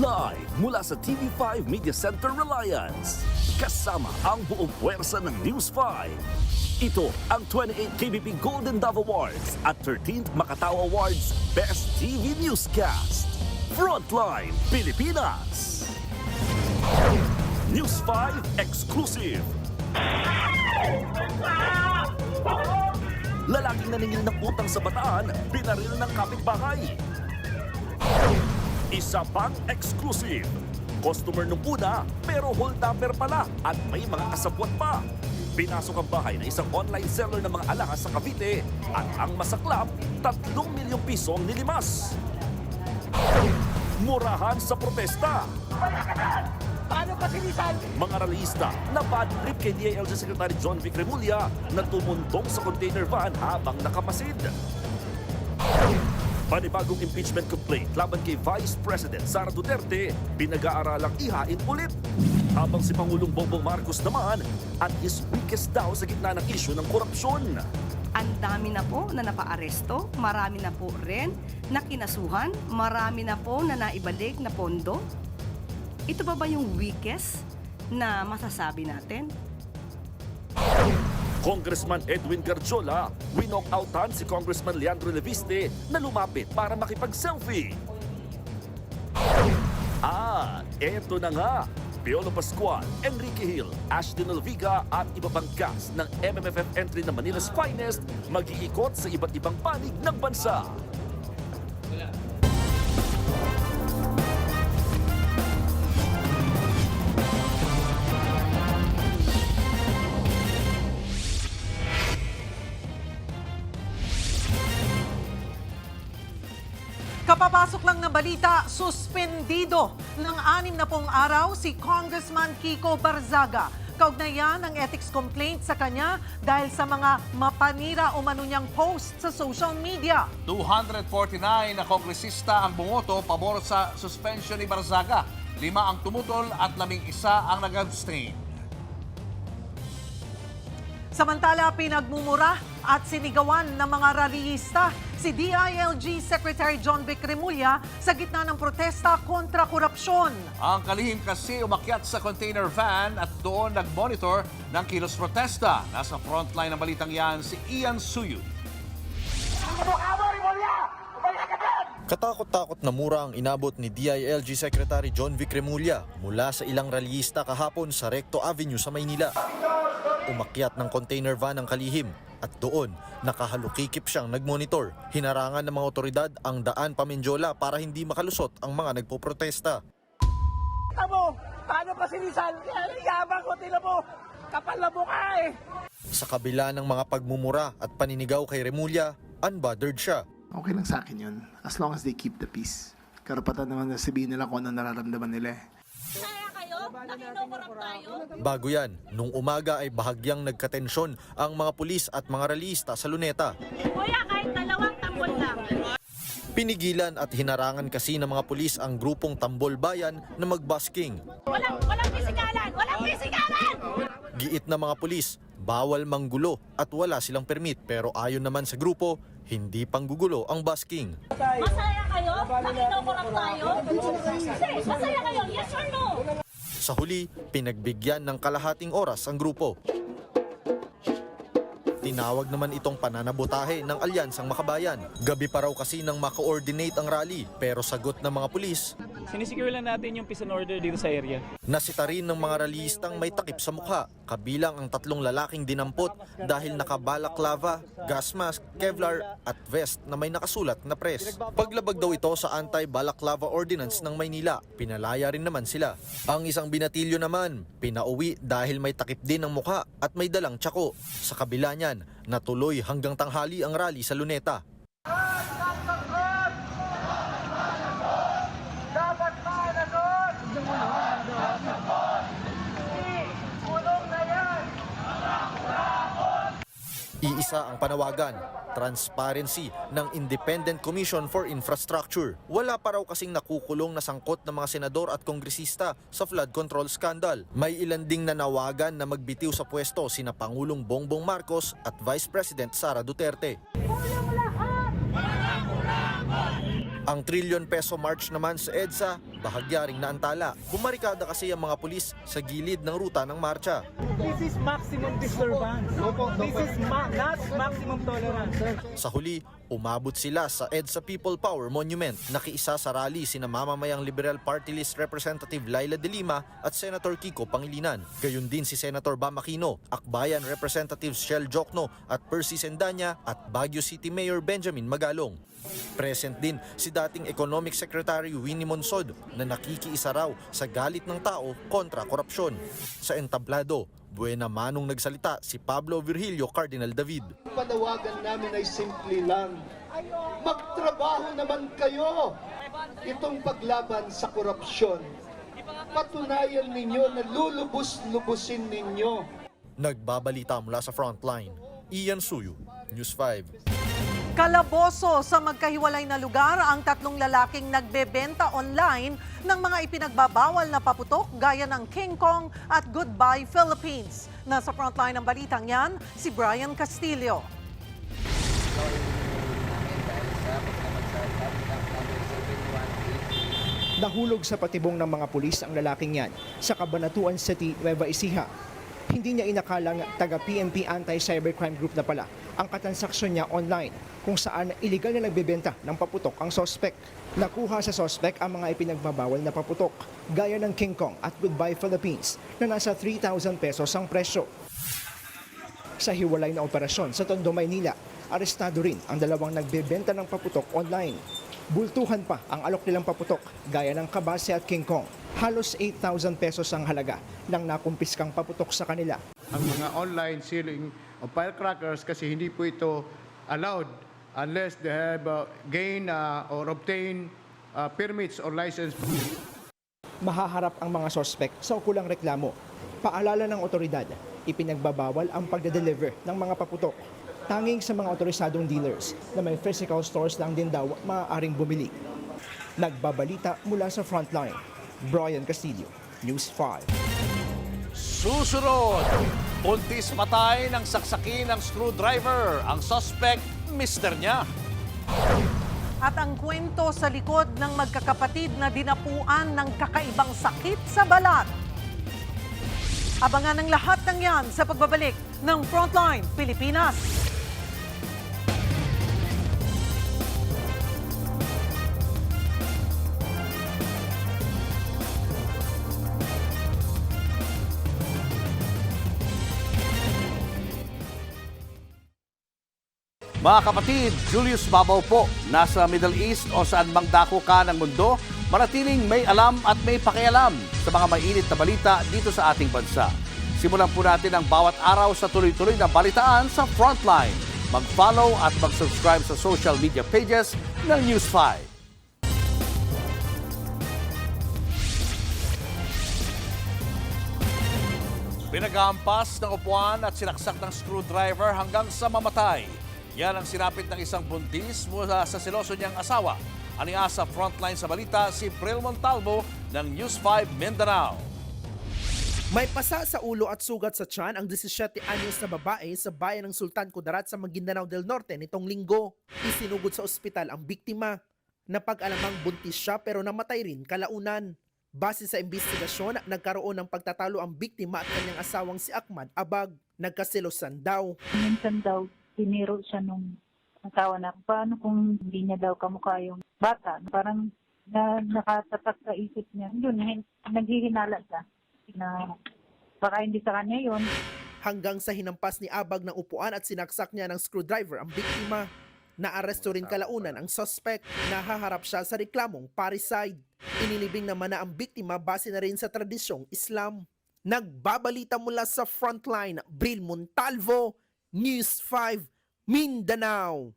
Live mula sa TV5 Media Center Reliance. Kasama ang buong puwersa ng News 5. Ito ang 28th KBP Golden Dove Awards at 13th Makatao Awards Best TV Newscast. Frontline Pilipinas. News 5 Exclusive. Lalaking naningil ng utang sa bataan, binaril ng kapitbahay. Isa pang exclusive. Customer nung una, pero hold-upper pala at may mga kasabwat pa. Pinasok ang bahay ng isang online seller ng mga alahas sa Cavite at ang masaklap, 3 milyong piso ang nilimas. Murahan sa protesta. Paano pa sinisan? Mga rallyista na bad trip kay DILG Secretary John Vic Remulla na tumuntong sa container van habang nakamasid. Panibagong impeachment complaint laban kay Vice President Sara Duterte, pinag-aaralang ihain ulit. Habang si Pangulong Bongbong Marcos naman at his weakest daw sa gitna ng isyu ng korupsyon. Ang dami na po na napaaresto, marami na po rin na kinasuhan, marami na po na naibalik na pondo. Ito ba yung weakest na masasabi natin? Congressman Edwin Garjola, winok-outan si Congressman Leandro Leviste na lumapit para makipag-selfie. Eto na nga. Piolo Pascual, Enrique Hill, Ashton Alviga at iba pang cast ng MMFF entry na Manila's Finest mag-iikot sa iba't ibang panig ng bansa. Kapapasok lang na balita, suspendido ng 60 araw si Congressman Kiko Barzaga. Kaugnayan ang ethics complaint sa kanya dahil sa mga mapanira o manuniyang post sa social media. 249 na kongresista ang bumoto pabor sa suspension ni Barzaga. 5 ang tumutol at 11 ang nag-abstain. Samantala, pinagmumura at sinigawan ng mga rallyista si DILG Secretary John Vic Remulla sa gitna ng protesta kontra korupsyon. Ang kalihim kasi umakyat sa container van at doon nag-monitor ng kilos protesta. Nasa frontline ng balitang yan si Ian Suyu. Katakot-takot na mura ang inabot ni DILG Secretary John Vic Remulla mula sa ilang rallyista kahapon sa Recto Avenue sa Maynila. Umakyat ng container van ang kalihim at doon nakahalukikip siyang nagmonitor. Hinarangan ng mga otoridad ang daan pa Menjola para hindi makalusot ang mga nagpoprotesta. Tamo, paano pa sinisan? Yabang ko, tila mo. Kapal na mukha eh. Sa kabila ng mga pagmumura at paninigaw kay Remulla, unbothered siya. Okay lang sa akin yun, as long as they keep the peace. Karapatan naman na sabihin nila kung ano nararamdaman nila eh. Kaya kayo? Nakinukurap tayo? Bago yan, nung umaga ay bahagyang nagkatensyon ang mga pulis at mga rallyista sa Luneta. Kuya, kahit 2 tambol lang. Pinigilan at hinarangan kasi ng mga pulis ang grupong Tambol Bayan na magbusking. Walang pisikalan! Walang pisikalan! Giit na mga pulis, bawal manggulo at wala silang permit, pero ayon naman sa grupo, hindi panggugulo ang busking. Masaya kayo? Nakinukurap tayo? Masaya kayo? Yes or no? Sa huli, pinagbigyan ng kalahating oras ang grupo. Tinawag naman itong pananabotahe ng Alyansang Makabayan. Gabi pa raw kasi nang mako-ordinate ang rally, pero sagot ng mga pulis, sinisecure lang natin yung peace and order dito sa area. nasita rin ng mga rallyistang may takip sa mukha, kabilang ang 3 lalaking dinampot dahil nakabalaklava, gas mask, Kevlar at vest na may nakasulat na press. Paglabag daw ito sa anti-balaklava ordinance ng Maynila, pinalaya rin naman sila. Ang isang binatilyo naman, pinauwi dahil may takip din ang mukha at may dalang tsako. Sa kabila niyan, natuloy hanggang tanghali ang rally sa Luneta. Iisa ang panawagan, transparency ng Independent Commission for Infrastructure. Wala pa raw kasing nakukulong na sangkot ng mga senador at kongresista sa flood control scandal. May ilan ding nanawagan na magbitiw sa pwesto sina Pangulong Bongbong Marcos at Vice President Sara Duterte. Ang trilyon peso march naman sa EDSA bahagya ring naantala. Bumarikada kasi ang mga pulis sa gilid ng ruta ng marcha. This is maximum disturbance. This is not maximum tolerance. Sa huli, umabot sila sa EDSA People Power Monument. Nakiisa sa rally sina mamamayang Liberal Party List Representative Laila De Lima at Senator Kiko Pangilinan. Gayon din si Senator Bam Aquino, Akbayan Representatives Shell Jokno at Percy Sendanya at Baguio City Mayor Benjamin Magalong. Present din si dating Economic Secretary Winnie Monsod na nakikiisa raw sa galit ng tao kontra korupsyon. Sa entablado, buena manong nagsalita si Pablo Virgilio Cardinal David. Panawagan namin ay simple lang. Magtrabaho naman kayo. Itong paglaban sa korupsyon, patunayan ninyo na lulubos-lubusin ninyo. Nagbabalita mula sa Frontline, Ian Suyu, News 5. Kalaboso sa magkahiwalay na lugar ang 3 lalaking nagbebenta online ng mga ipinagbabawal na paputok gaya ng King Kong at Goodbye Philippines. Nasa frontline ng balitang yan, si Brian Castillo. Nahulog sa patibong ng mga pulis ang lalaking yan sa Cabanatuan City, Nueva Ecija. Hindi niya inakalang taga-PNP Anti-Cybercrime Group na pala ang katansaksyon niya online kung saan iligal na nagbebenta ng paputok ang sospek. Nakuha sa sospek ang mga ipinagbabawal na paputok gaya ng King Kong at Goodbye Philippines na nasa 3,000 pesos ang presyo. Sa hiwalay na operasyon sa Tondo, Maynila, arestado rin ang 2 nagbebenta ng paputok online. Bultuhan pa ang alok nilang paputok gaya ng Kabase at King Kong. Halos 8,000 pesos ang halaga ng nakumpiskang paputok sa kanila. Ang mga online selling of firecrackers kasi hindi po ito allowed unless they have gain or obtain permits or license. Mahaharap ang mga sospek sa ukulang reklamo. Paalala ng otoridad, ipinagbabawal ang pagde-deliver ng mga paputok. Tanging sa mga otorisadong dealers na may physical stores lang din daw maaaring bumili. Nagbabalita mula sa Frontline, Brian Castillo, News 5. Susunod, buntis patay ng saksakin ng screwdriver. Ang suspect, mister niya. At ang kwento sa likod ng magkakapatid na dinapuan ng kakaibang sakit sa balat. Abangan ang lahat ng yan sa pagbabalik ng Frontline Pilipinas. Mga kapatid, Julius Babaw po, nasa Middle East o saan mang dako ka ng mundo, manatiling may alam at may pakialam sa mga mainit na balita dito sa ating bansa. Simulan po natin ang bawat araw sa tuloy-tuloy na balitaan sa Frontline. Mag-follow at mag-subscribe sa social media pages ng News 5. Pinaghampas ng upuan at sinaksak ng screwdriver hanggang sa mamatay. Yan ang sinapit ng isang buntis mula sa seloso niyang asawa. Aniya sa Frontline sa balita si Bril Montalvo ng News 5 Mindanao. May pasa sa ulo at sugat sa tiyan ang 17 anyos na babae sa bayan ng Sultan Kudarat sa Maguindanao del Norte nitong linggo. Isinugod sa ospital ang biktima. Napag-alamang buntis siya pero namatay rin kalaunan. Base sa investigasyon, nagkaroon ng pagtatalo ang biktima at kanyang asawang si Ahmad Abag. Nagkaselosan daw. Minsan daw, tiniro siya nung asawa na, paano kung hindi niya daw kamukha yung bata? Parang nakatatak sa isip niya. Yun, naghihinala siya na baka hindi sa kanya yun. Hanggang sa hinampas ni Abag ng upuan at sinaksak niya ng screwdriver ang biktima. Naaresto rin kalaunan ang suspect. Nahaharap siya sa reklamong parricide. Inilibing naman na ang biktima base na rin sa tradisyong Islam. Nagbabalita mula sa Frontline, Bril Montalvo, News 5, Mindanao.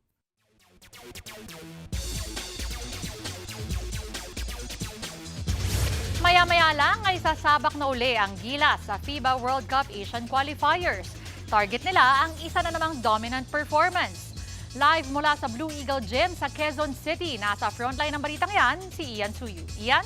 Maya-maya lang ay sasabak na uli ang Gilas sa FIBA World Cup Asian Qualifiers. Target nila ang isa na namang dominant performance. Live mula sa Blue Eagle Gym sa Quezon City, nasa frontline ng balitang yan, si Ian Suyu. Ian?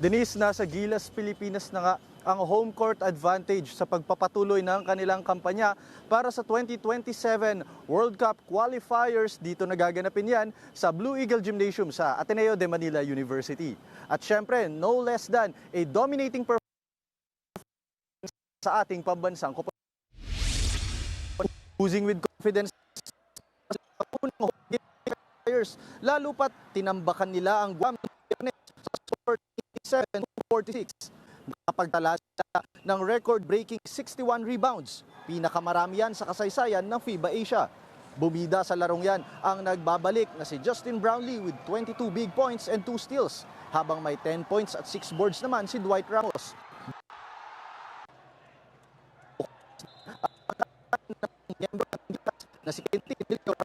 Denise, nasa Gilas, Pilipinas na nga ang home court advantage sa pagpapatuloy ng kanilang kampanya para sa 2027 World Cup qualifiers. Dito nagaganapin yan sa Blue Eagle Gymnasium sa Ateneo de Manila University. At syempre, no less than a dominating performance sa ating pambansang koponan. Losing with confidence lalo pat tinambakan nila ang Guam sa score 87-46. Nakapagtala sila ng record-breaking 61 rebounds. Pinakamarami yan sa kasaysayan ng FIBA Asia. Bumida sa larong yan ang nagbabalik na si Justin Brownlee with 22 big points and 2 steals, habang may 10 points at 6 boards naman si Dwight Ramos. Na si Quintin Milio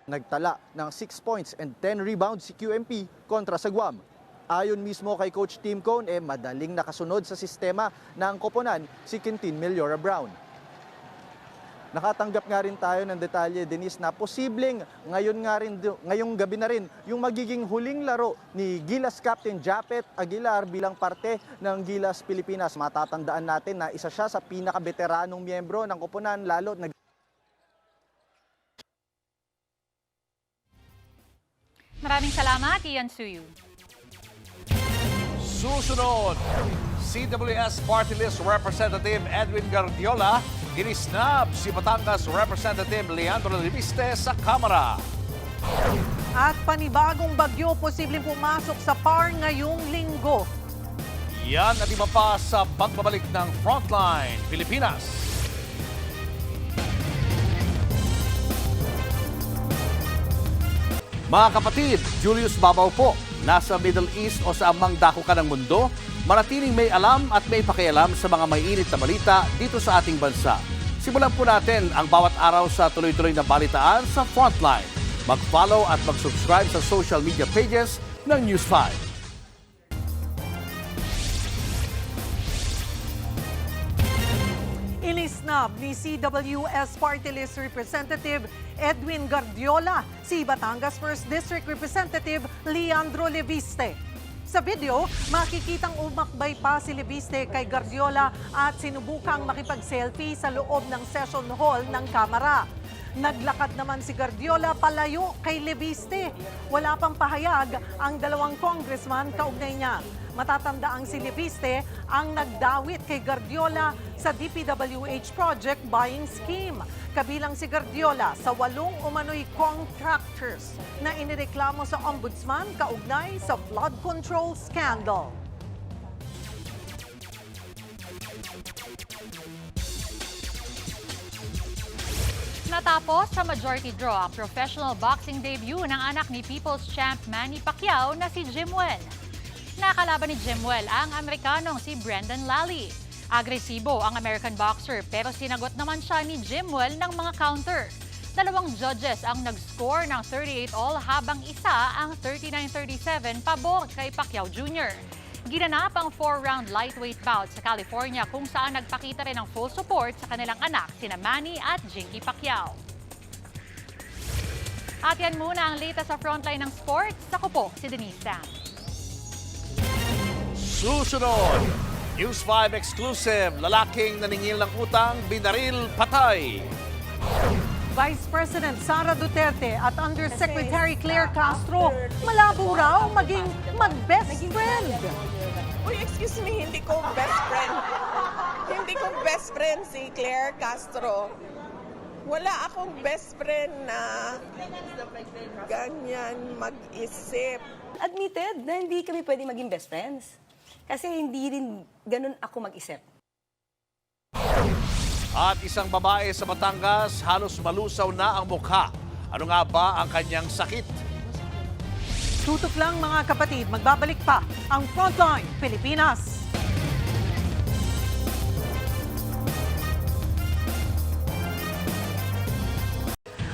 nagtala ng 6 points and 10 rebounds si QMP kontra sa Guam. Ayon mismo kay Coach Tim Cone, madaling nakasunod sa sistema ng koponan si Quintin Meliora Brown. Nakatanggap nga rin tayo ng detalye, Denise, na posibleng ngayong gabi na rin yung magiging huling laro ni Gilas Captain Japet Aguilar bilang parte ng Gilas Pilipinas. Matatandaan natin na isa siya sa pinakabeteranong miyembro ng koponan, lalo na Maraming salamat, Ian Suyu. Susunod, CWS Party List Representative Edwin Guardiola inisnab si Batangas Representative Leandro Leviste sa Kamara. At panibagong bagyo posibleng pumasok sa PAR ngayong linggo. Yan at iba pa sa pagbabalik ng Frontline Pilipinas. Mga kapatid, Julius Babaw po. Nasa Middle East o sa amang dako ka ng mundo, manatiling may alam at may pakialam sa mga maiinit na balita dito sa ating bansa. Simulan po natin ang bawat araw sa tuloy-tuloy na balitaan sa Frontline. Mag-follow at mag-subscribe sa social media pages ng News 5. Inisnab ni CWS Party List Representative Edwin Guardiola si Batangas 1st District Representative Leandro Leviste. Sa video, makikitang umakbay pa si Leviste kay Guardiola at sinubukang makipag-selfie sa loob ng session hall ng Kamara. Naglakad naman si Guardiola palayo kay Leviste. Wala pang pahayag ang dalawang congressman kaugnay niya. Matatanda ang si Leviste ang nagdawit kay Guardiola sa DPWH project buying scheme. Kabilang si Guardiola sa 8 umano'y contractors na inireklamo sa ombudsman kaugnay sa flood control scandal. Natapos sa majority draw ang professional boxing debut ng anak ni People's Champ Manny Pacquiao na si Jimwell. Nakalaban ni Jimwell ang Amerikanong si Brendan Lally. Agresibo ang American boxer pero sinagot naman siya ni Jimwell ng mga counter. 2 judges ang nag-score ng 38-all habang isa ang 39-37 pabor kay Pacquiao Jr. Ginanap ang 4-round lightweight bout sa California kung saan nagpakita rin ng full support sa kanilang anak sina Manny at Jinky Pacquiao. At yan muna ang latest sa Frontline ng sports. Ako po si Denise Sam. Susunod, News 5 exclusive, lalaking naningil ng utang, binaril, patay. Vice President Sara Duterte at Undersecretary Claire Castro malabo raw maging mag-best friend. Uy, excuse me, hindi ko best friend. Hindi ko best friend si Claire Castro. Wala akong best friend na ganyan mag-isip. Admitted na hindi kami pwede maging best friends. Kasi hindi rin ganun ako mag-isip. At isang babae sa Batangas, halos malusaw na ang mukha. Ano nga ba ang kanyang sakit? Tutok lang mga kapatid, magbabalik pa ang Frontline Pilipinas.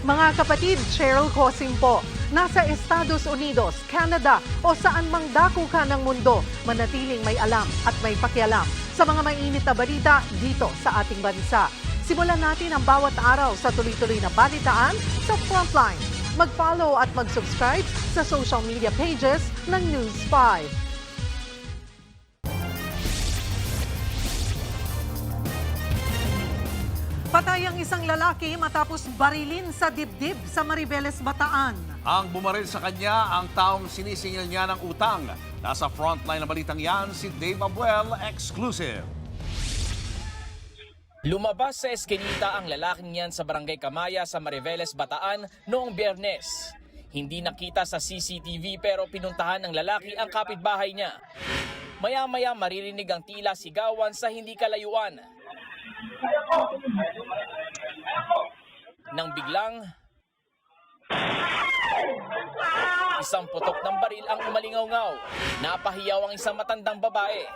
Mga kapatid, Cheryl Cosim po. Nasa Estados Unidos, Canada o saan mang dako ka ng mundo, manatiling may alam at may pakialam sa mga mainit na balita dito sa ating bansa. Simulan natin ang bawat araw sa tuloy-tuloy na balitaan sa Frontline. Mag-follow at mag-subscribe sa social media pages ng News 5. Patay ang isang lalaki matapos barilin sa dibdib sa Mariveles, Bataan. Ang bumaril sa kanya ang taong sinisingil niya ng utang. Nasa frontline ng balitang yan si Dave Abuel, exclusive. Lumabas sa eskinita ang lalaking yan sa Barangay Kamaya sa Mariveles, Bataan noong Biyernes. Hindi nakita sa CCTV pero pinuntahan ng lalaki ang kapitbahay niya. Maya-maya maririnig ang tila sigawan sa hindi kalayuan. Nang biglang isang putok ng baril ang umalingaw-ngaw. Napahiyaw ang isang matandang babae.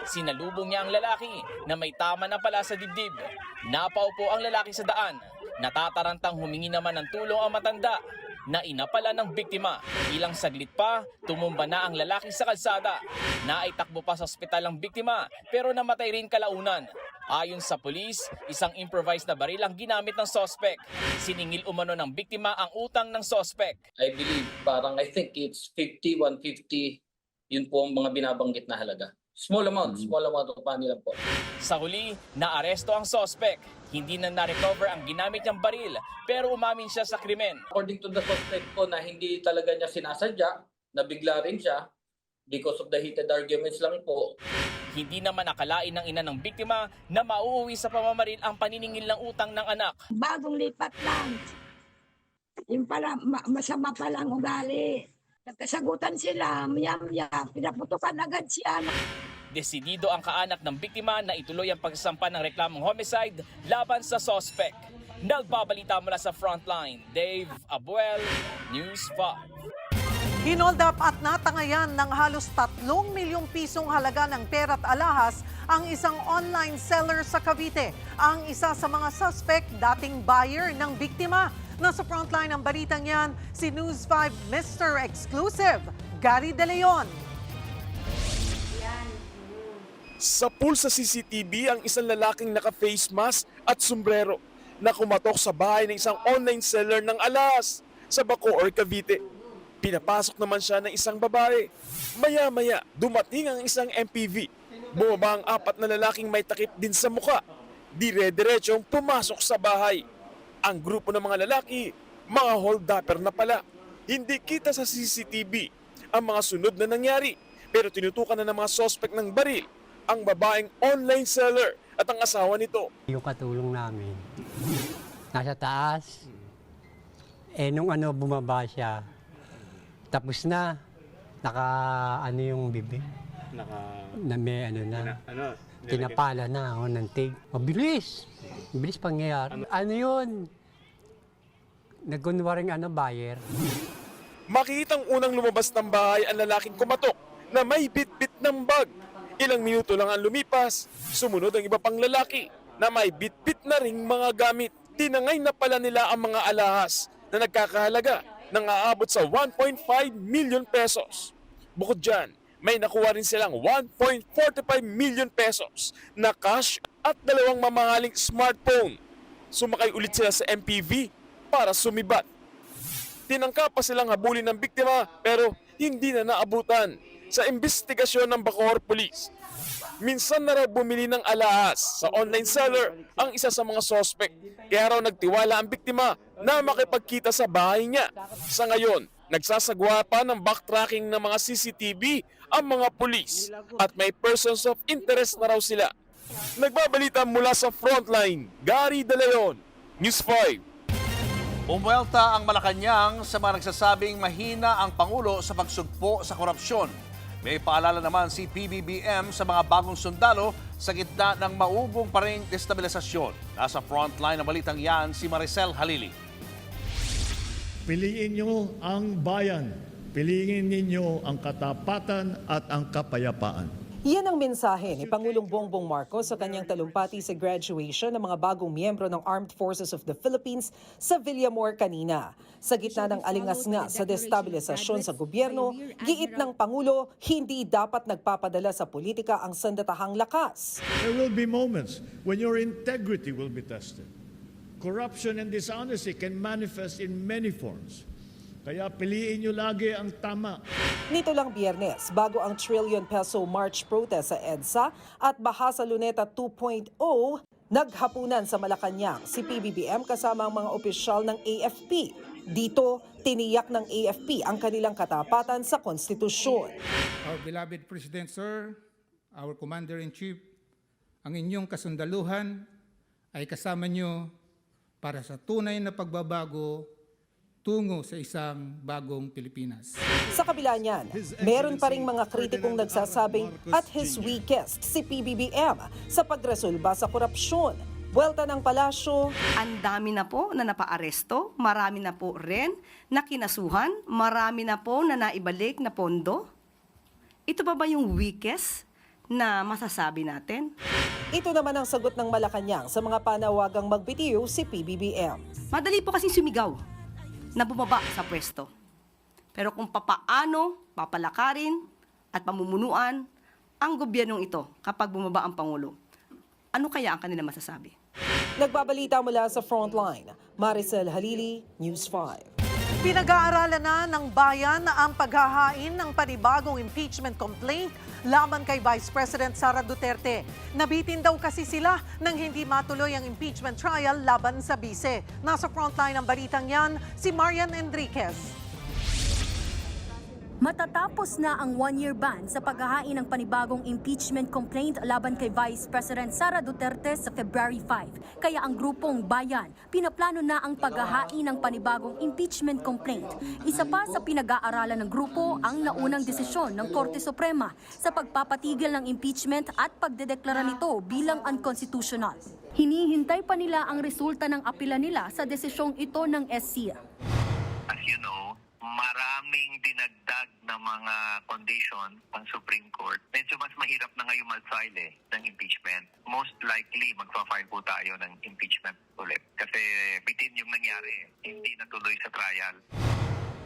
Sinalubong niya ang lalaki na may tama na pala sa dibdib. Napaupo ang lalaki sa daan. Natatarantang humingi naman ng tulong ang matanda na ina pala ng biktima. Ilang saglit pa, tumumba na ang lalaki sa kalsada. Naitakbo pa sa ospital ang biktima pero namatay rin kalaunan. Ayon sa pulis, isang improvised na baril ang ginamit ng sospek. Siningil umano ng biktima ang utang ng sospek. I believe, I think it's 50, 150, yun po ang mga binabanggit na halaga. Small amount of money lang po. Sa huli, naaresto ang sospek. Hindi na na-recover ang ginamit niyang baril, pero umamin siya sa krimen. According to the suspect po na hindi talaga niya sinasadya, nabigla rin siya, because of the heated arguments lang po. Hindi naman akalain ng ina ng biktima na mauuwi sa pamamaril ang paniningil ng utang ng anak. Bagong lipat lang. Yung pala, masama palang ugali. Nagkasagutan sila, maya-maya, pinaputukan agad siya. Desidido ang kaanak ng biktima na ituloy ang pagsasampa ng reklamong homicide laban sa sospek. Nagbabalita mula sa frontline, Dave Abuel, News 5. Hinold up at natangayan ng halos 3 milyong pisong halaga ng pera at alahas ang isang online seller sa Cavite. Ang isa sa mga suspect, dating buyer ng biktima. Nasa frontline ng balitang yan, si News 5 Mr. Exclusive, Gary De Leon. Sa pool sa CCTV ang isang lalaking naka-face mask at sombrero na kumatok sa bahay ng isang online seller ng alahas sa Bacoor, Cavite. Pinapasok naman siya ng isang babae. Maya-maya, dumating ang isang MPV. Bumaba ang 4 na lalaking may takip din sa mukha. Dire-diretsong pumasok sa bahay. Ang grupo ng mga lalaki, mga hold-upper na pala. Hindi kita sa CCTV ang mga sunod na nangyari. Pero tinutukan na ng mga suspect ng baril ang babaeng online seller at ang asawa nito. Yung katulong namin, nasa taas. Nung bumaba siya, tapos na, yung bibig. May tinapala na ako ng tig. Mabilis. Mabilis pangyayari. Yun? Nagkunwaring buyer. Makikitang unang lumabas ng bahay ang lalaking kumatok na may bit-bit ng bag. Ilang minuto lang ang lumipas, sumunod ang iba pang lalaki na may bit-bit na ring mga gamit. Tinangay na pala nila ang mga alahas na nagkakahalaga ng aabot sa 1.5 million pesos. Bukod dyan, may nakuha rin silang 1.45 million pesos na cash at 2 mamahaling smartphone. Sumakay ulit sila sa MPV para sumibat. Tinangka pa silang habulin ng biktima pero hindi na naabutan. Sa investigasyon ng Bacoor Police, minsan na raw bumili ng alahas sa online seller ang isa sa mga suspect. Kaya raw nagtiwala ang biktima na makipagkita sa bahay niya. Sa ngayon, nagsasagwa pa ng backtracking ng mga CCTV ang mga pulis at may persons of interest na raw sila. Nagbabalita mula sa frontline, Gary De Leon, News 5. Umuelta ang Malacanang sa mga nagsasabing mahina ang Pangulo sa pagsugpo sa korupsyon. May paalala naman si PBBM sa mga bagong sundalo sa gitna ng maubong pa ring destabilisasyon. Nasa frontline ng balitang yan si Maricel Halili. Piliin niyo ang bayan. Piliin ninyo ang katapatan at ang kapayapaan. Yan ang mensahe ni Pangulong Bongbong Marcos sa kanyang talumpati sa graduation ng mga bagong miyembro ng Armed Forces of the Philippines sa Villamor kanina. Sa gitna ng alingas-nga sa destabilisasyon sa gobyerno, giit ng Pangulo, hindi dapat nagpapadala sa politika ang sandatahang lakas. There will be moments when your integrity will be tested. Corruption and dishonesty can manifest in many forms. Kaya piliin nyo lagi ang tama. Nito lang Biyernes, bago ang trillion peso march protest sa EDSA at Baha sa Luneta 2.0, Naghapunan sa Malacanang si PBBM kasama ang mga opisyal ng AFP. Dito, tiniyak ng AFP ang kanilang katapatan sa konstitusyon. Our beloved President, Sir, our Commander-in-Chief, ang inyong kasundaluhan ay kasama nyo para sa tunay na pagbabago tungo sa isang bagong Pilipinas. Sa kabila niyan, meron pa ring mga kritikong nagsasabing at his weakest si PBBM sa pagresolba sa korupsyon. Buwelta ng palasyo, Ang dami na po na napaaresto, marami na po rin na kinasuhan, marami na po na naibalik na pondo. Ito ba yung weakest na masasabi natin? ito naman ang sagot ng Malacanang sa mga panawagang magbitiw si PBBM. Madali po kasing sumigaw na bumaba sa pwesto. Pero kung papaano papalakarin at pamumunuan ang gobyernong ito kapag bumaba ang Pangulo, ano kaya ang kanila masasabi? Nagbabalita mula sa Frontline, Maricel Halili, News 5. Pinag-aaralan na ng bayan ang paghahain ng panibagong impeachment complaint laban kay Vice President Sara Duterte. Nabitin daw kasi sila nang hindi matuloy ang impeachment trial laban sa bise. Nasa frontline ng balitang yan, si Marian Enriquez. Matatapos na ang one-year ban sa paghahain ng panibagong impeachment complaint laban kay Vice President Sara Duterte sa February 5. Kaya ang grupong Bayan, pinaplano na ang paghahain ng panibagong impeachment complaint. Isa pa sa pinag-aaralan ng grupo ang naunang desisyon ng Korte Suprema sa pagpapatigil ng impeachment at pagdedeklara nito bilang unconstitutional. Hinihintay pa nila ang resulta ng apela nila sa desisyong ito ng SC. As you know, maraming dinagdag na mga condition ang Supreme Court. Medyo mas mahirap na ngayon mag-file ng impeachment. Most likely, magpa-file po tayo ng impeachment ulit. Kasi bitin yung nangyari, hindi natuloy sa trial.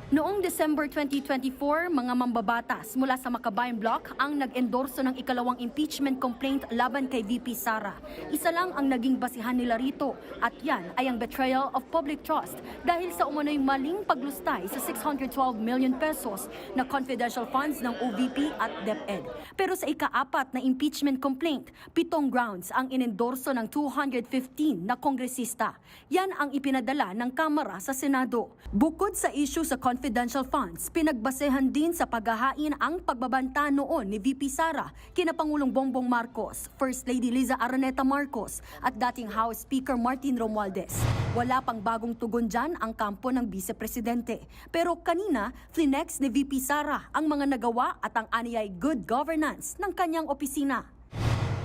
Noong December 2024, mga mambabatas mula sa Makabayan Bloc ang nag-endorso ng ikalawang impeachment complaint laban kay VP Sara. Isa lang ang naging basihan nila rito at yan ay ang betrayal of public trust dahil sa umano'y maling paglustay sa 612 million pesos na confidential funds ng OVP at DepEd. Pero sa ika-4 na impeachment complaint, 7 grounds ang inendorso ng 215 na kongresista. Yan ang ipinadala ng Kamara sa Senado. Bukod sa issue sa confidential funds, pinagbasehan din sa paghahain ang pagbabanta noon ni VP Sara kina Pangulong Bongbong Marcos, First Lady Liza Araneta Marcos at dating House Speaker Martin Romualdez. Wala pang bagong tugon dyan ang kampo ng Vice Presidente. Pero kanina, flinex ni VP Sara ang mga nagawa at ang aniyay good governance ng kanyang opisina.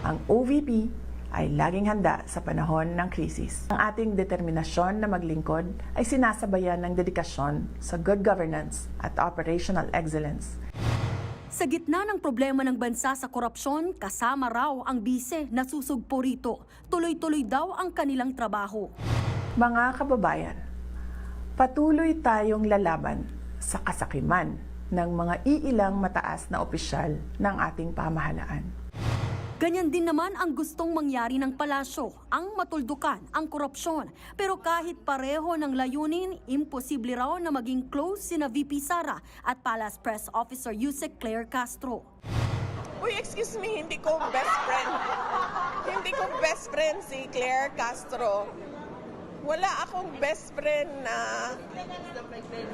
Ang OVP ay laging handa sa panahon ng krisis. Ang ating determinasyon na maglingkod ay sinasabayan ng dedikasyon sa good governance at operational excellence. Sa gitna ng problema ng bansa sa korupsyon, kasama raw ang bise na susugpo rito. Tuloy-tuloy daw ang kanilang trabaho. Mga kababayan, patuloy tayong lalaban sa kasakiman ng mga iilang mataas na opisyal ng ating pamahalaan. Ganyan din naman ang gustong mangyari ng palasyo, ang matuldukan ang korupsyon. Pero kahit pareho ng layunin, imposible raw na maging close sina VP Sara at Palace Press Officer Yusek Claire Castro. Uy, excuse me, hindi ko best friend. Hindi ko best friend si Claire Castro. Wala akong best friend na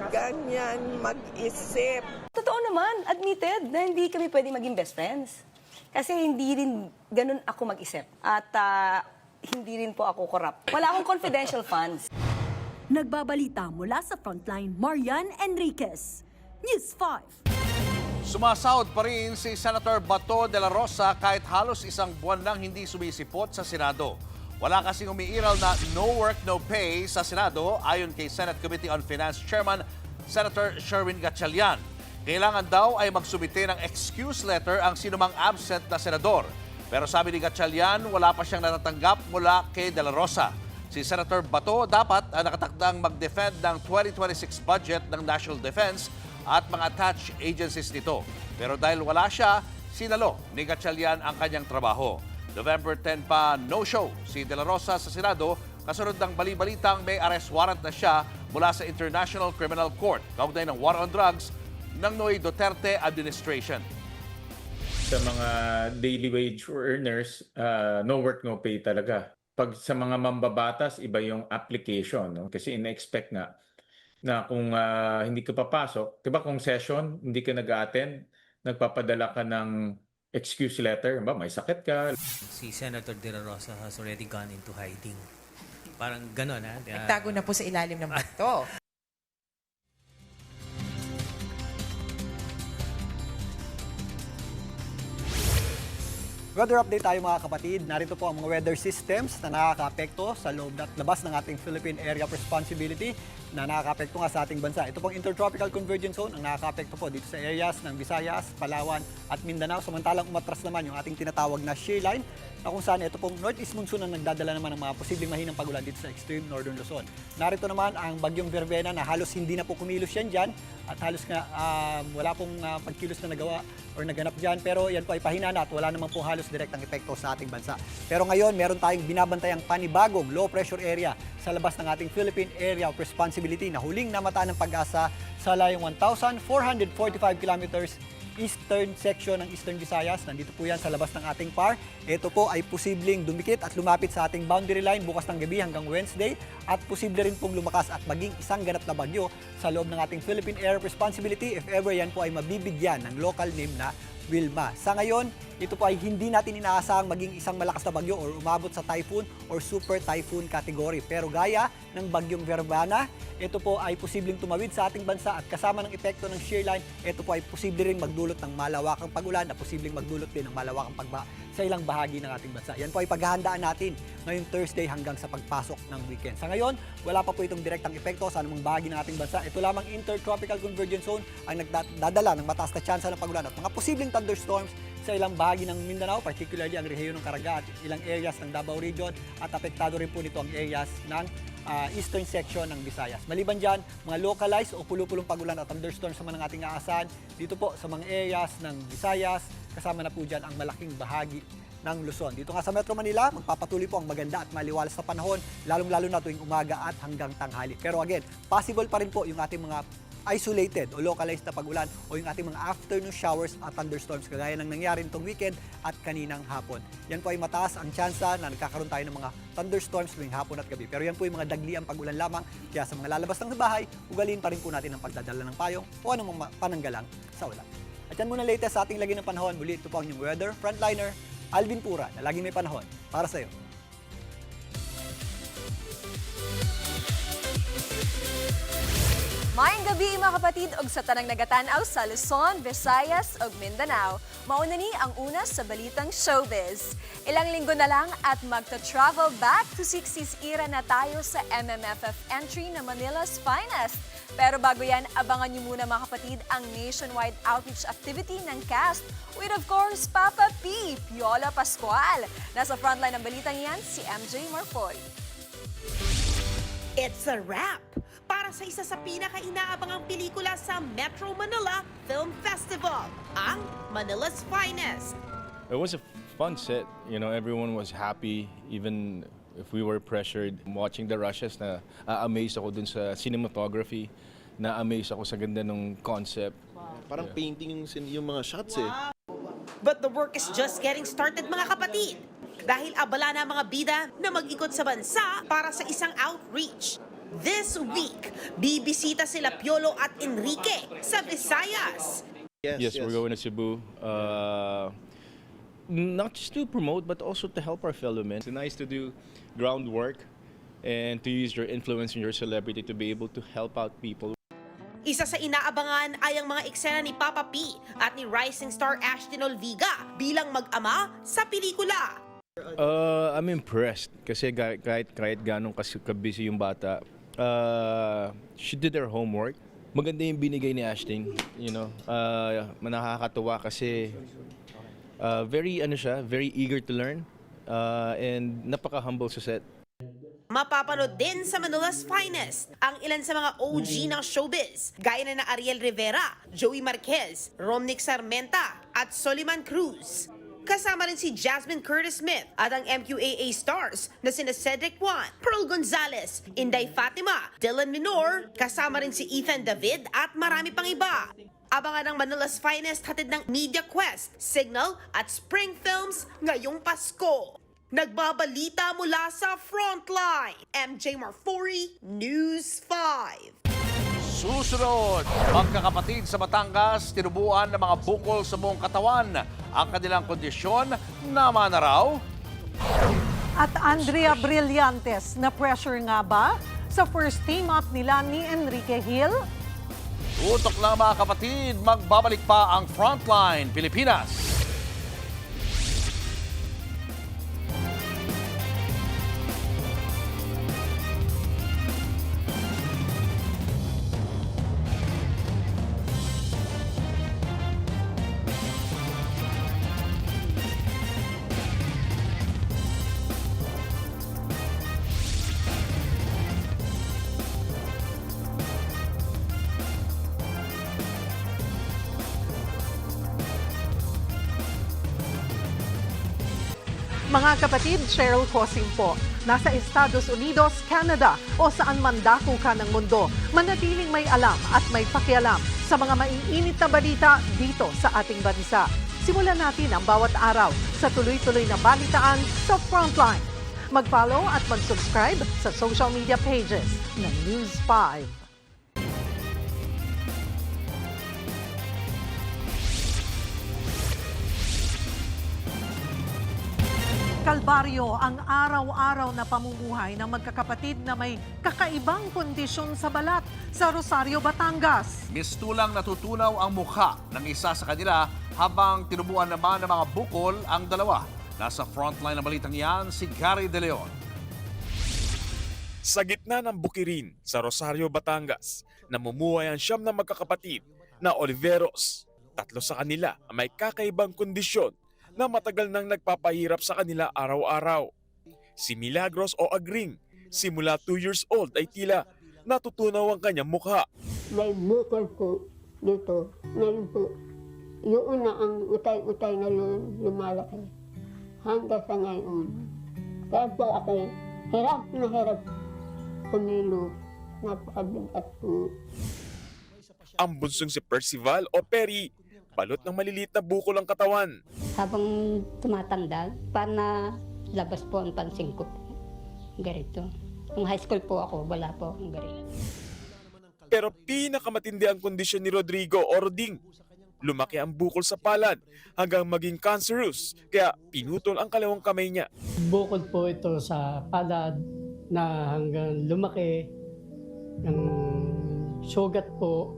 ganyan mag-isip. Totoo naman, admitted na hindi kami pwede maging best friends. Kasi hindi rin ganun ako mag-isip. At hindi rin po ako corrupt. Wala akong confidential funds. Nagbabalita mula sa Frontline, Marian Enriquez, News 5. Sumasahod pa rin si Senator Bato de la Rosa kahit halos isang buwan nang hindi sumisipot sa Senado. Wala kasing umiiral na no work, no pay sa Senado ayon kay Senate Committee on Finance Chairman Senator Sherwin Gatchalian. Kailangan daw ay magsubite ng excuse letter ang sinumang absent na senador. Pero sabi ni Gatchalian, wala pa siyang natatanggap mula kay De La Rosa. Si Senator Bato dapat nakatakdang mag-defend ng 2026 budget ng National Defense at mga attached agencies nito. Pero dahil wala siya, sinalo ni Gatchalian ang kanyang trabaho. November 10 pa no-show si De La Rosa sa Senado kasunod ng bali-balitang may arrest warrant na siya mula sa International Criminal Court kaugnay ng war on drugs ng Noy Duterte administration. Sa mga daily wage earners, no work, no pay talaga. Pag sa mga mambabatas, iba yung application, no? Kasi ina-expect nga na kung hindi ka papasok, 'di ba kung session, hindi ka nag-attend, nagpapadala ka ng excuse letter, ba may sakit ka. Si Senator De La Rosa has already gone into hiding. Parang gano'n, ha? Nagtago na po sa ilalim ng bato. Weather update tayo mga kapatid. Narito po ang mga weather systems na nakakaapekto sa loob at labas ng ating Philippine Area of Responsibility na nakakaapekto nga sa ating bansa. Ito pong Intertropical Convergence Zone ang nakakaapekto po dito sa areas ng Visayas, Palawan at Mindanao. Samantalang umatras naman yung ating tinatawag na shear line na kung saan ito pong northeast monsoon ang nagdadala naman ng mga posibleng mahinang pagulan dito sa extreme northern Luzon. Narito naman ang bagyong Verbena na halos hindi na po kumilos yan dyan at halos nga wala pong pagkilos na nagawa or naganap dyan, pero yan po ay pahina na at wala naman po halos direktang epekto sa ating bansa. Pero ngayon, meron tayong binabantayang panibagong low pressure area sa labas ng ating Philippine Area of Responsibility na huling namataan ng Pag-asa sa layong 1,445 kilometers eastern section ng Eastern Visayas. Nandito po yan sa labas ng ating PAR. Ito po ay posibleng dumikit at lumapit sa ating boundary line bukas ng gabi hanggang Wednesday at posible rin pong lumakas at maging isang ganap na bagyo sa loob ng ating Philippine Area of Responsibility if ever yan po ay mabibigyan ng local name na Wilma. Sa ngayon, ito po ay hindi natin inaasahang maging isang malakas na bagyo or umabot sa typhoon or super typhoon category. Pero gaya ng bagyong Verbena, ito po ay posibleng tumawid sa ating bansa at kasama ng epekto ng shear line, ito po ay posible rin magdulot ng malawakang pagulan at posibleng magdulot din ng malawakang pagba sa ilang bahagi ng ating bansa. Yan po ay paghahandaan natin ngayong Thursday hanggang sa pagpasok ng weekend. Sa ngayon, wala pa po itong direktang epekto sa anumang bahagi ng ating bansa. Ito lamang Intertropical Convergence Zone ang nagdadala ng mataas na tsansa ng pagulan at mga posibleng thunderstorms sa ilang bahagi ng Mindanao, particularly ang rehiyon ng Caraga at ilang areas ng Davao Region at apektado rin po nito ang areas ng eastern section ng Visayas. Maliban dyan, mga localized o pulupulong pagulan at thunderstorms naman ang ating aasahan dito po sa mga areas ng Visayas, kasama na po dyan ang malaking bahagi ng Luzon. Dito nga sa Metro Manila, magpapatuloy po ang maganda at maliwalas na panahon, lalong-lalo na tuwing umaga at hanggang tanghali. Pero again, possible pa rin po yung ating mga isolated o localized na pagulan o yung ating mga afternoon showers at thunderstorms kagaya ng nangyari nitong weekend at kaninang hapon. Yan po ay mataas ang tsansa na nagkakaroon tayo ng mga thunderstorms tuwing hapon at gabi. Pero yan po yung mga dagliang pagulan lamang, kaya sa mga lalabas ng bahay, ugaliin pa rin po natin ang pagdadala ng payong o anumang pananggalang sa ulan. At yan muna latest sa ating lagi ng panahon. Muli ito po ang inyong weather frontliner, Alvin Pura, na laging may panahon para sa iyo. Maayong gabi mga kapatid og sa tanang nagatanaw sa Luzon, Visayas ug Mindanao. Mauna ni ang una sa balitang showbiz. Ilang linggo na lang at magta-travel back to 60s era na tayo sa MMFF entry na Manila's Finest. Pero bago yan, abangan niyo muna mga kapatid ang nationwide outreach activity ng cast with of course Papa P, Piola Pascual. Nasa frontline ng balitang yan si MJ Marfoy. It's a wrap para sa isa sa pinaka-inaabangang pelikula sa Metro Manila Film Festival, ang Manila's Finest. It was a fun set. You know, everyone was happy, even if we were pressured. Watching the rushes, na-amaze ako dun sa cinematography, na-amaze ako sa ganda ng concept. Parang painting yung mga shots eh. But the work is just getting started mga kapatid. Dahil abala na mga bida na mag-ikot sa bansa para sa isang outreach. This week, bibisita sila Piolo at Enrique sa Visayas. Yes, we're going to Cebu. Not just to promote, but also to help our fellow men. It's nice to do groundwork and to use your influence and your celebrity to be able to help out people. Isa sa inaabangan ay ang mga eksena ni Papa P at ni rising star Ashton Olviga bilang mag-ama sa pelikula. I'm impressed kasi kahit ganong kabisi yung bata, she did her homework. Maganda yung binigay ni Ashting, you know. Nakakatuwa kasi very eager to learn and napaka-humble sa set. Mapapanood din sa Manila's Finest ang ilan sa mga OG ng showbiz, gaya na Ariel Rivera, Joey Marquez, Romnick Sarmenta at Soliman Cruz. Kasama rin si Jasmine Curtis Smith at ang MQAA stars na sina Cedric Juan, Pearl Gonzalez, Inday Fatima, Dylan Minor, kasama rin si Ethan David at marami pang iba. Abangan ang Manila's Finest hatid ng Media Quest, Signal at Spring Films ngayong Pasko. Nagbabalita mula sa Frontline, MJ Marfori, News 5. Susunod, magkakapatid sa Batangas, tinubuan ng mga bukol sa buong katawan. Ang kanilang kondisyon, naman na raw. At Andrea Brillantes, na pressure nga ba sa first team-up nila ni Enrique Hill? Utok lang mga kapatid, magbabalik pa ang Frontline Pilipinas. Mga kapatid, Cheryl Cosing po. Nasa Estados Unidos, Canada o saan man dako ka ng mundo, manatiling may alam at may pakialam sa mga maiinit na balita dito sa ating bansa. Simulan natin ang bawat araw sa tuloy-tuloy na balitaan sa Frontline. Mag-follow at mag-subscribe sa social media pages ng News 5. Kalbaryo ang araw-araw na pamumuhay ng magkakapatid na may kakaibang kondisyon sa balat sa Rosario, Batangas. Mistulang natutunaw ang mukha ng isa sa kanila habang tinubuan naman ng mga bukol ang dalawa. Nasa frontline ng balitang yan si Gary De Leon. Sa gitna ng bukirin sa Rosario, Batangas, namumuhay ang siyam na magkakapatid na Oliveros. Tatlo sa kanila ang may kakaibang kondisyon na matagal nang nagpapahirap sa kanila araw-araw. Si Milagros o Agring, simula 2 years old ay tila natutunaw ang kanyang mukha. May bukol po dito. Meron po. Yung una ang utay-utay na lumalaki. Hanggang sa ngayon. Kaya po ako hirap na hirap kumilo. Napakabigat po. Ang bunsong si Percival o Perry, balot ng maliliit na bukol ang katawan. Habang tumatanda, para labas po ang pansin ko po. Ganito. Nung high school po ako, wala po akong ganito. Pero pinakamatindi ang kondisyon ni Rodrigo o Roding. Lumaki ang bukol sa palad hanggang maging cancerous, kaya pinutol ang kalawang kamay niya. Bukod po ito sa palad na hanggang lumaki ng sugat po.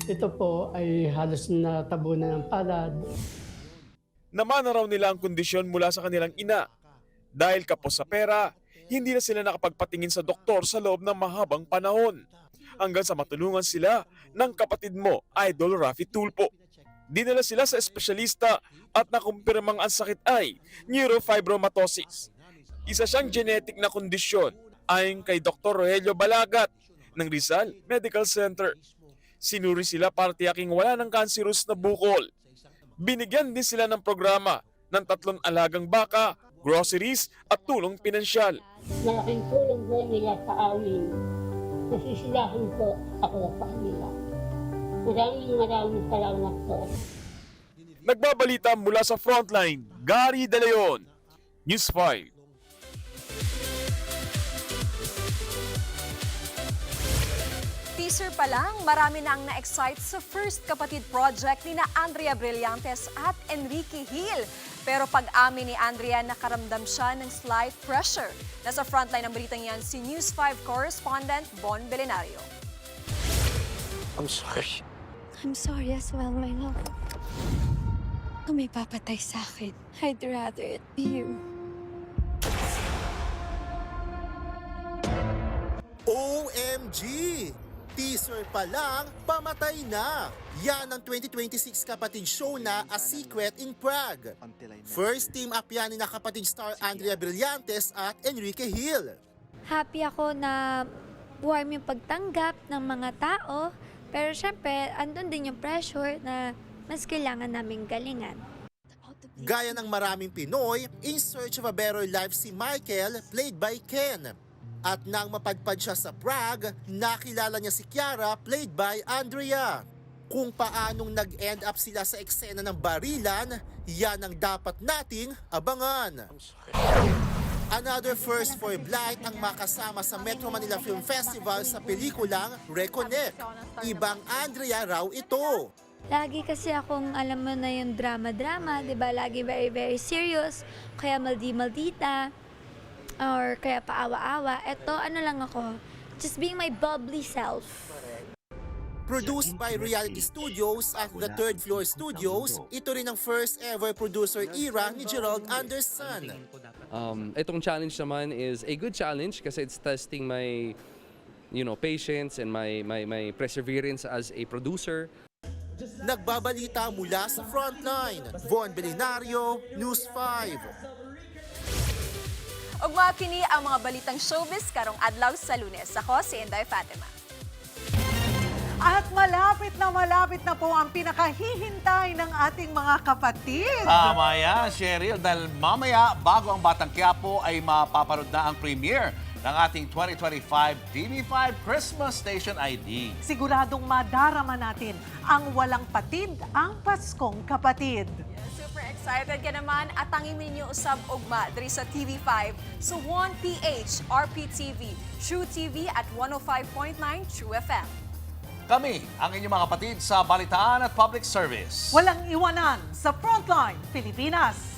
Ito po ay halos natabunan ng palad. Naman na raw nila ang kondisyon mula sa kanilang ina. Dahil kapos sa pera, hindi na sila nakapagpatingin sa doktor sa loob ng mahabang panahon. Hanggang sa matulungan sila ng kapatid mo, Idol Rafi Tulpo. Dinala sila sa espesyalista at nakumpirmang ang sakit ay neurofibromatosis. Isa siyang genetic na kondisyon ayon kay Dr. Rogelio Balagat ng Rizal Medical Center. Sinuri sila para tiyaking wala ng cancerous na bukol. Binigyan din sila ng programa ng 3 alagang baka, groceries at tulong pinansyal. Malaking tulong po nila sa amin. Nasisilahan po ako sa kanila. Maraming salamat po. Nagbabalita mula sa Frontline, Gary De Leon, News 5. Teaser pa lang, marami na ang na-excite sa first kapatid project ni na Andrea Brillantes at Enrique Hill. Pero pag-amin ni Andrea, nakaramdam siya ng slight pressure. Nasa frontline ng balitang yan si News 5 correspondent Bon Belenario. I'm sorry. I'm sorry as well, my love. Kung may papatay sa akin, I'd rather it be you. OMG! Teaser pa lang, pamatay na! Yan ang 2026 kapatid show na A Secret in Prague. First team up yan ni na kapatid star Andrea Brillantes at Enrique Hill. Happy ako na warm yung pagtanggap ng mga tao, pero syempre, andun din yung pressure na mas kailangan naming galingan. Gaya ng maraming Pinoy, in search of a better life si Michael, played by Ken. At nang mapadpad siya sa Prague, nakilala niya si Kiara, played by Andrea. Kung paanong nag-end up sila sa eksena ng barilan, yan ang dapat nating abangan. Another first for Blight ang makasama sa Metro Manila Film Festival sa pelikulang Reconnect. Ibang Andrea raw ito. Lagi kasi akong alam mo na yung drama-drama, di ba? Lagi very, very serious. Kaya maldi-maldita. Or kaya paawa-awa. Eto, ano lang ako. Just being my bubbly self. Produced by Reality Studios at the Third Floor Studios, ito rin ang first ever producer era ni Gerald Anderson. Itong challenge naman is a good challenge kasi it's testing my patience and my perseverance as a producer. Nagbabalita mula sa frontline. Von Belinario, News 5. Ugma kini ang mga balitang showbiz karong adlaw sa Lunes. Ako si Inday Fatima. At malapit na po ang pinakahihintay ng ating mga kapatid. Tama yan, Cheryl, dahil mamaya, bago ang Batang Quiapo, ay mapapanood na ang premiere ng ating 2025 TV5 Christmas Station ID. Siguradong madarama natin ang walang patid, ang Paskong Kapatid. Super excited ka naman at tangin ninyo usab ugma diri sa TV5 sa 1PH, RPTV, True TV at 105.9 True FM. Kami ang inyong mga kapatid sa Balitaan at Public Service. Walang iwanan sa Frontline Pilipinas.